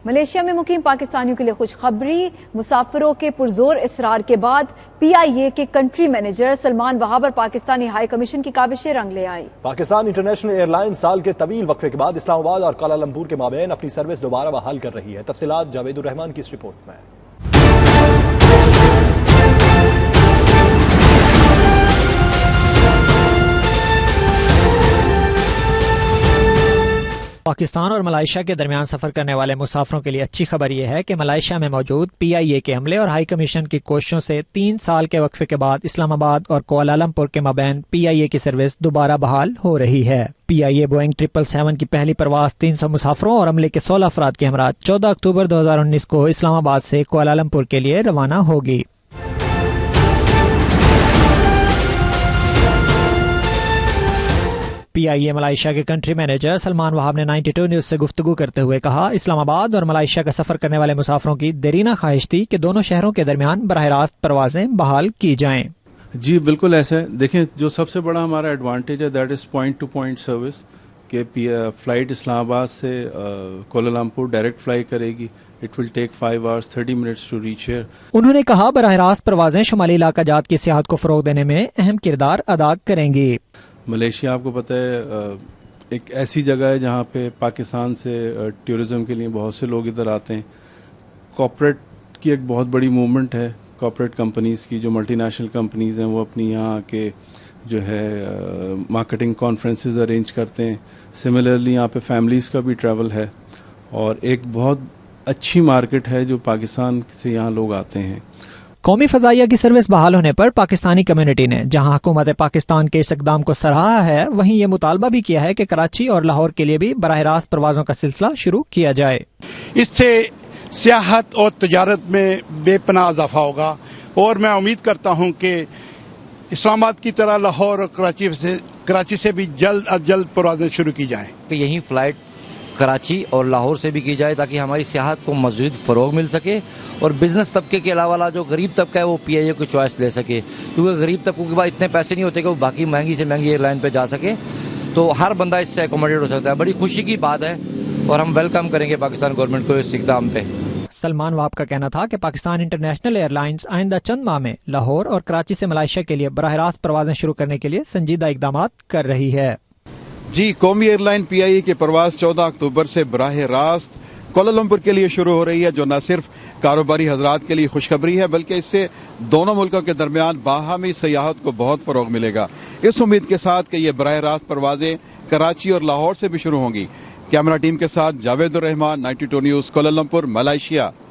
Malaysia میں مقیم پاکستانیوں کے لیے خوشخبری، مسافروں کے پرزور اصرار کے بعد پی آئی اے کے کنٹری مینیجر سلمان وہاب اور پاکستانی ہائی کمیشن کی کاوشیں رنگ لے آئی۔ پاکستان انٹرنیشنل ایئر لائن سال کے طویل وقفے کے بعد اسلام آباد اور کوالالمپور کے مابین اپنی سروس دوبارہ بحال کر رہی ہے۔ تفصیلات جاوید الرحمان کی اس رپورٹ میں۔ پاکستان اور ملائیشیا کے درمیان سفر کرنے والے مسافروں کے لیے اچھی خبر یہ ہے کہ ملائیشیا میں موجود پی آئی اے کے عملے اور ہائی کمیشن کی کوششوں سے 3 سال کے وقفے کے بعد اسلام آباد اور کوالالمپور کے مابین پی آئی اے کی سروس دوبارہ بحال ہو رہی ہے۔ پی آئی اے بوئنگ 777 کی پہلی پرواز 300 مسافروں اور عملے کے 16 افراد کے ہمراہ 14 اکتوبر 2019 کو اسلام آباد سے کوالالمپور کے لیے روانہ ہوگی۔ پی آئی اے ملائیشیا کے کنٹری مینیجر سلمان وہاب نے 92 نیوز سے گفتگو کرتے ہوئے کہا، اسلام آباد اور ملائیشیا کا سفر کرنے والے مسافروں کی دیرینہ خواہش تھی کہ دونوں شہروں کے درمیان براہ راست پروازیں بحال کی جائیں۔ جی بالکل ایسا ہے۔ دیکھیں، جو سب سے بڑا ہمارا ایڈوانٹیج ہے that is point to point service, کہ فلائٹ اسلام آباد سے کوالالمپور ڈائریکٹ فلائی کرے گی۔ It will take 5 hours 30 minutes to reach here۔ انہوں نے کہا براہ راست پروازیں شمالی علاقہ جات کی سیاحت کو فروغ دینے میں اہم کردار ادا کریں گی۔ ملیشیا آپ کو پتہ ہے ایک ایسی جگہ ہے جہاں پہ پاکستان سے ٹورزم کے لیے بہت سے لوگ ادھر آتے ہیں۔ کارپوریٹ کی ایک بہت بڑی موومنٹ ہے، کارپوریٹ کمپنیز کی، جو ملٹی نیشنل کمپنیز ہیں وہ اپنی یہاں کے جو ہے مارکیٹنگ کانفرنسز ارینج کرتے ہیں۔ سملرلی یہاں پہ فیملیز کا بھی ٹریول ہے اور ایک بہت اچھی مارکیٹ ہے جو پاکستان سے یہاں لوگ آتے ہیں۔ قومی فضائیہ کی سروس بحال ہونے پر پاکستانی کمیونٹی نے جہاں حکومت پاکستان کے اس اقدام کو سراہا ہے، وہیں یہ مطالبہ بھی کیا ہے کہ کراچی اور لاہور کے لیے بھی براہ راست پروازوں کا سلسلہ شروع کیا جائے۔ اس سے سیاحت اور تجارت میں بے پناہ اضافہ ہوگا اور میں امید کرتا ہوں کہ اسلام آباد کی طرح لاہور اور کراچی سے بھی جلد از جلد پروازیں شروع کی جائیں۔ کہ یہی فلائٹ کراچی اور لاہور سے بھی کی جائے تاکہ ہماری سیاحت کو مزید فروغ مل سکے اور بزنس طبقے کے علاوہ جو غریب طبقہ ہے وہ پی آئی اے کو چوائس لے سکے، کیونکہ غریب طبقوں کے پاس اتنے پیسے نہیں ہوتے کہ وہ باقی مہنگی سے مہنگی ایئر لائن پہ جا سکے، تو ہر بندہ اس سے اکوموڈیٹ ہو سکتا ہے۔ بڑی خوشی کی بات ہے اور ہم ویلکم کریں گے پاکستان گورنمنٹ کو اس اقدام پہ۔ سلمان وہاب کا کہنا تھا کہ پاکستان انٹرنیشنل ایئر لائنز آئندہ چند ماہ میں لاہور اور کراچی سے ملائیشیا کے لیے براہ راست پروازیں شروع کرنے کے لیے سنجیدہ اقدامات کر رہی ہے۔ جی، قومی ایئر لائن پی آئی اے کی پرواز 14 اکتوبر سے براہ راست کوالالمپور کے لیے شروع ہو رہی ہے، جو نہ صرف کاروباری حضرات کے لیے خوشخبری ہے بلکہ اس سے دونوں ملکوں کے درمیان باہمی سیاحت کو بہت فروغ ملے گا، اس امید کے ساتھ کہ یہ براہ راست پروازیں کراچی اور لاہور سے بھی شروع ہوں گی۔ کیمرہ ٹیم کے ساتھ جاوید الرحمان، 92 نیوز، کوالالمپور، ملائیشیا۔